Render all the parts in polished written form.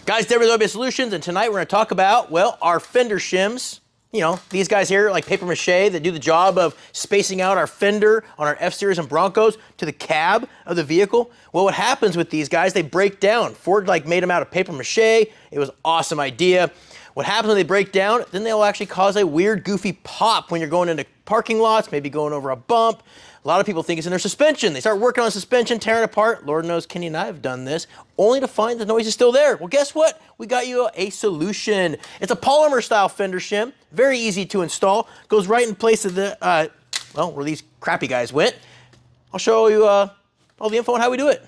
Guys, Deborah's OBS Solutions, and tonight we're going to talk about, well, our fender shims. You know, these guys here like paper mache that do the job of spacing out our fender on our F-Series and Broncos to the cab of the vehicle. Well, what happens with these guys, they break down. Ford made them out of paper mache. It was an awesome idea. What happens when they break down, then they'll actually cause a weird, goofy pop when you're going into parking lots, maybe going over a bump. A lot of people think it's in their suspension. They start working on suspension, tearing it apart. Lord knows Kenny and I have done this, only to find the noise is still there. Well, guess what? We got you a solution. It's a polymer style fender shim, very easy to install. Goes right in place of the, well, where these crappy guys went. I'll show you all the info on how we do it.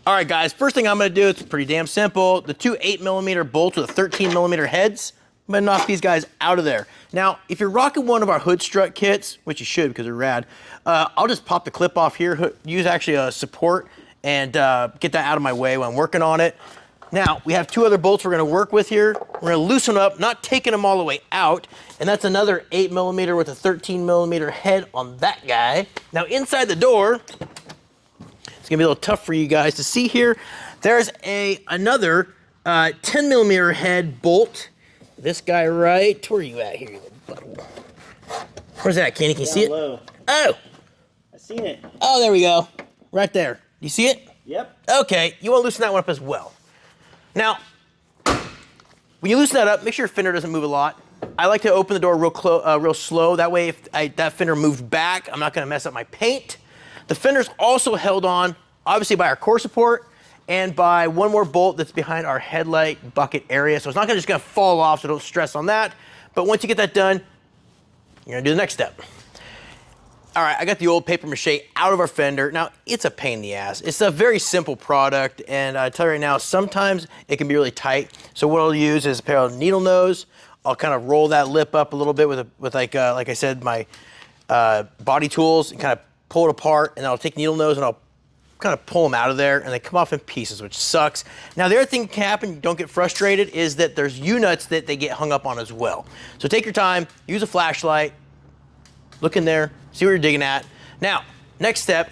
All right, guys, first thing I'm gonna do, it's pretty damn simple. The two 8mm bolts with 13mm heads, I'm gonna knock these guys out of there. Now, if you're rocking one of our hood strut kits, which you should because they're rad, I'll just pop the clip off here, use actually a support, and get that out of my way when I'm working on it. Now, we have two other bolts we're gonna work with here. We're gonna loosen up, not taking them all the way out, and that's another 8mm with a 13mm head on that guy. Now, inside the door, it's gonna be a little tough for you guys to see here. There's another 10mm head bolt. This guy right, where are you at here, you little butthole? Where's that, Kenny? Can you see it? Low. Oh! I seen it. Oh, there we go. Right there. You see it? Yep. Okay, you want to loosen that one up as well. Now, when you loosen that up, make sure your fender doesn't move a lot. I like to open the door real slow. That way, if that fender moved back, I'm not going to mess up my paint. The fender's also held on, obviously, by our core support and by one more bolt that's behind our headlight bucket area. So it's not just gonna fall off, so don't stress on that. But once you get that done, you're gonna do the next step. All right, I got the old paper mache out of our fender. Now, it's a pain in the ass. It's a very simple product, and I tell you right now, sometimes it can be really tight. So what I'll use is a pair of needle nose. I'll kind of roll that lip up a little bit with like I said, my body tools, and kind of pull it apart, and then I'll take needle nose and I'll kind of pull them out of there, and they come off in pieces, which sucks. Now, the other thing that can happen, don't get frustrated, is that there's U-nuts that they get hung up on as well. So take your time, use a flashlight, look in there, see what you're digging at. Now, next step,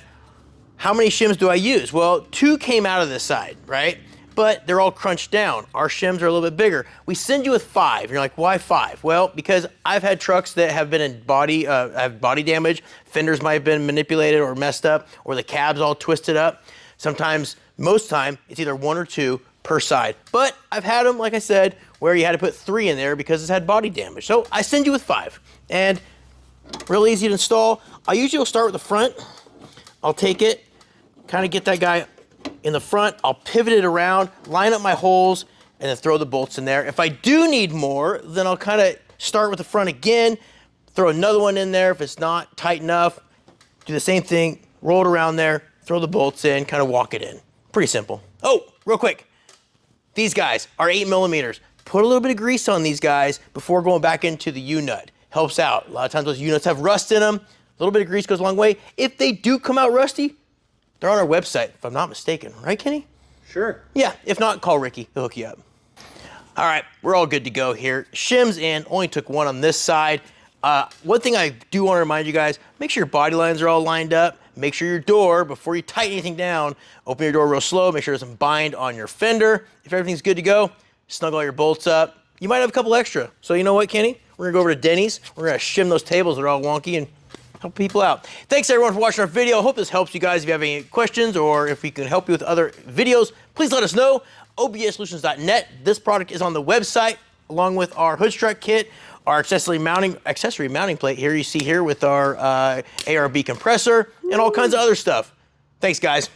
how many shims do I use? Well, 2 came out of this side, right? But they're all crunched down. Our shims are a little bit bigger. We send you with 5. You're like, why 5? Well, because I've had trucks that have been in have body damage. Fenders might have been manipulated or messed up, or the cab's all twisted up. Sometimes, most time, it's either 1 or 2 per side. But I've had them, like I said, where you had to put 3 in there because it's had body damage. So I send you with 5. And real easy to install. I usually will start with the front. I'll take it, kind of get that guy in the front, I'll pivot it around, line up my holes, and then throw the bolts in there. If I do need more, then I'll kind of start with the front again, throw another one in there if it's not tight enough, do the same thing, roll it around there, throw the bolts in, kind of walk it in. Pretty simple. Oh, real quick, these guys are 8mm. Put a little bit of grease on these guys before going back into the U-nut. Helps out. A lot of times those U-nuts have rust in them. A little bit of grease goes a long way. If they do come out rusty, they're on our website, if I'm not mistaken. Right, Kenny? Sure. Yeah, if not, call Ricky. He'll hook you up. All right, we're all good to go here. Shim's in, only took 1 on this side. One thing I do want to remind you guys, make sure your body lines are all lined up. Make sure your door, before you tighten anything down, open your door real slow. Make sure it doesn't bind on your fender. If everything's good to go, snug all your bolts up. You might have a couple extra. So you know what, Kenny? We're gonna go over to Denny's. We're gonna shim those tables that are all wonky and help people out. Thanks everyone for watching our video. I hope this helps you guys. If you have any questions or if we can help you with other videos, please let us know. obssolutions.net. This product is on the website along with our hood strut kit, our accessory mounting plate here you see here with our ARB compressor and all kinds of other stuff. Thanks guys.